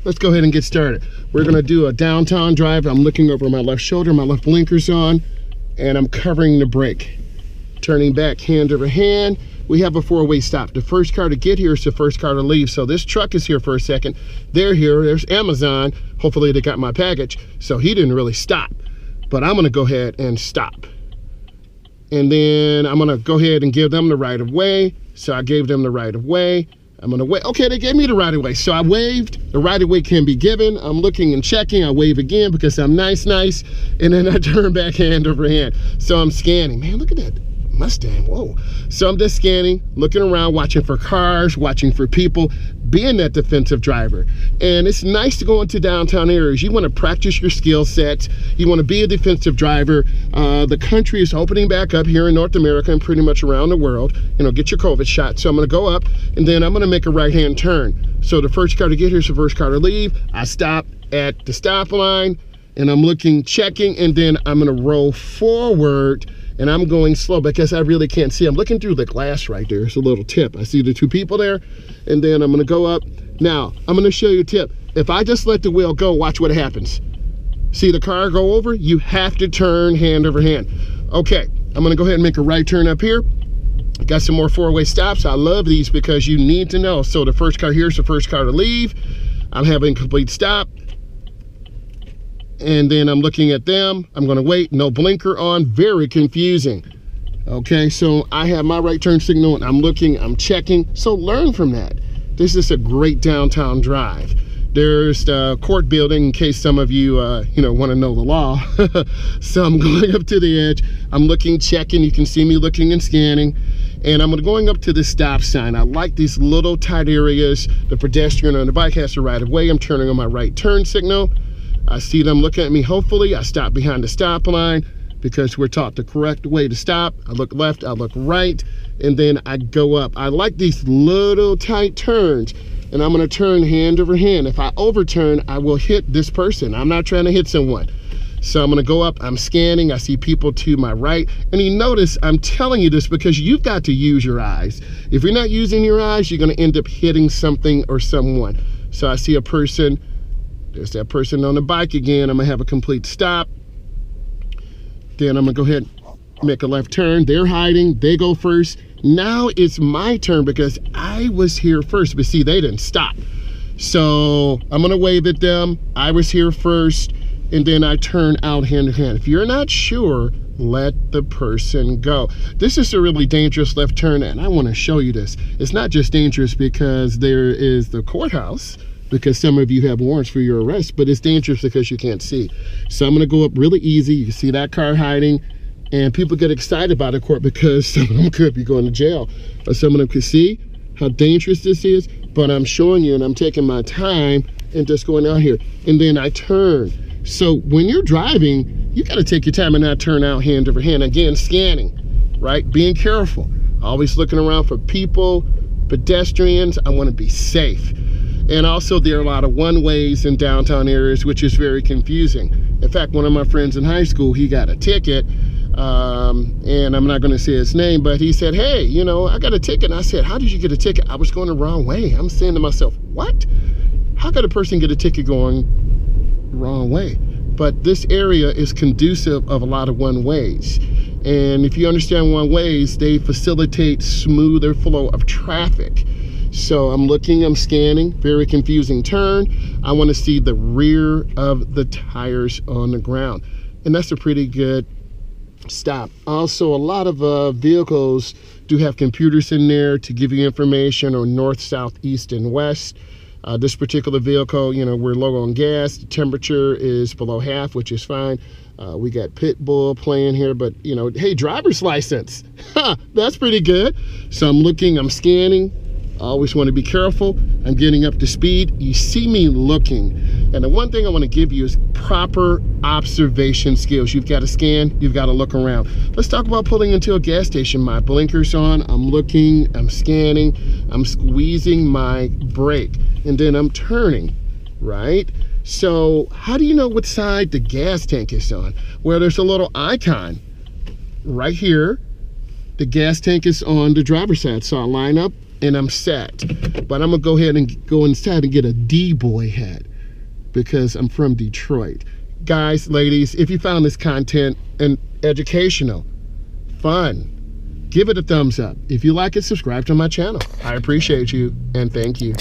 let's go ahead and get started. We're gonna do a downtown drive. I'm looking over my left shoulder, my left blinker's on, and I'm covering the brake. Turning back hand over hand. We have a four-way stop. The first car to get here is the first car to leave. So this truck is here for a second. They're here, there's Amazon. Hopefully they got my package. So he didn't really stop, but I'm gonna go ahead and stop. And then I'm gonna go ahead and give them the right of way. So I gave them the right of way. I'm gonna wait. Okay, they gave me the right of way. So I waved, the right of way can be given. I'm looking and checking, I wave again because I'm nice. And then I turn back hand over hand. So I'm scanning, man, look at that Mustang, whoa. So I'm just scanning, looking around, watching for cars, watching for people, being that defensive driver. And it's nice to go into downtown areas. You want to practice your skill sets. You want to be a defensive driver. The country is opening back up here in North America and pretty much around the world. You know, get your COVID shot. So I'm going to go up and then I'm going to make a right-hand turn. So the first car to get here is the first car to leave. I stop at the stop line and I'm looking, checking, and then I'm going to roll forward. And I'm going slow because I really can't see. I'm looking through the glass right there. It's a little tip. I see the two people there. And then I'm gonna go up. Now, I'm gonna show you a tip. If I just let the wheel go, watch what happens. See the car go over? You have to turn hand over hand. Okay, I'm gonna go ahead and make a right turn up here. Got some more four-way stops. I love these because you need to know. So the first car here is the first car to leave. I'm having a complete stop. And then I'm looking at them. I'm gonna wait, no blinker on, very confusing. Okay, so I have my right turn signal and I'm looking, I'm checking. So learn from that. This is a great downtown drive. There's the court building in case some of you, want to know the law. So I'm going up to the edge. I'm looking, checking. You can see me looking and scanning. And I'm going up to the stop sign. I like these little tight areas. The pedestrian on the bike has the right of way. I'm turning on my right turn signal. I see them looking at me. Hopefully I stop behind the stop line because we're taught the correct way to stop. I look left, I look right, and then I go up. I like these little tight turns, and I'm gonna turn hand over hand. If I overturn, I will hit this person. I'm not trying to hit someone. So I'm gonna go up, I'm scanning, I see people to my right, and you notice I'm telling you this because you've got to use your eyes. If you're not using your eyes, you're gonna end up hitting something or someone. So I see a person. There's that person on the bike again. I'm gonna have a complete stop. Then I'm gonna go ahead and make a left turn. They're hiding, they go first. Now it's my turn because I was here first, but see, they didn't stop. So I'm gonna wave at them. I was here first, and then I turn out hand to hand. If you're not sure, let the person go. This is a really dangerous left turn, and I wanna show you this. It's not just dangerous because there is the courthouse, because some of you have warrants for your arrest, but it's dangerous because you can't see. So I'm gonna go up really easy. You can see that car hiding, and people get excited about the court because some of them could be going to jail. Or some of them could see how dangerous this is, but I'm showing you and I'm taking my time and just going out here. And then I turn. So when you're driving, you gotta take your time and not turn out hand over hand. Again, scanning, right? Being careful. Always looking around for people, pedestrians. I wanna be safe. And also there are a lot of one-ways in downtown areas, which is very confusing. In fact, one of my friends in high school, he got a ticket, and I'm not gonna say his name, but he said, hey, I got a ticket. And I said, how did you get a ticket? I was going the wrong way. I'm saying to myself, what? How could a person get a ticket going the wrong way? But this area is conducive of a lot of one-ways. And if you understand one-ways, they facilitate smoother flow of traffic. So I'm looking, I'm scanning, very confusing turn. I want to see the rear of the tires on the ground. And that's a pretty good stop. Also, a lot of vehicles do have computers in there to give you information on north, south, east, and west. This particular vehicle, we're low on gas. The temperature is below half, which is fine. We got Pitbull playing here, but hey, driver's license. That's pretty good. So I'm looking, I'm scanning. I always want to be careful. I'm getting up to speed. You see me looking. And the one thing I want to give you is proper observation skills. You've got to scan, you've got to look around. Let's talk about pulling into a gas station. My blinker's on, I'm looking, I'm scanning, I'm squeezing my brake, and then I'm turning, right? So how do you know what side the gas tank is on? Well, there's a little icon right here. The gas tank is on the driver's side. So I line up and I'm set. But I'm gonna go ahead and go inside and get a D-boy hat. because I'm from Detroit. Guys, ladies, if you found this content and educational, fun, give it a thumbs up. If you like it, subscribe to my channel. I appreciate you, and thank you.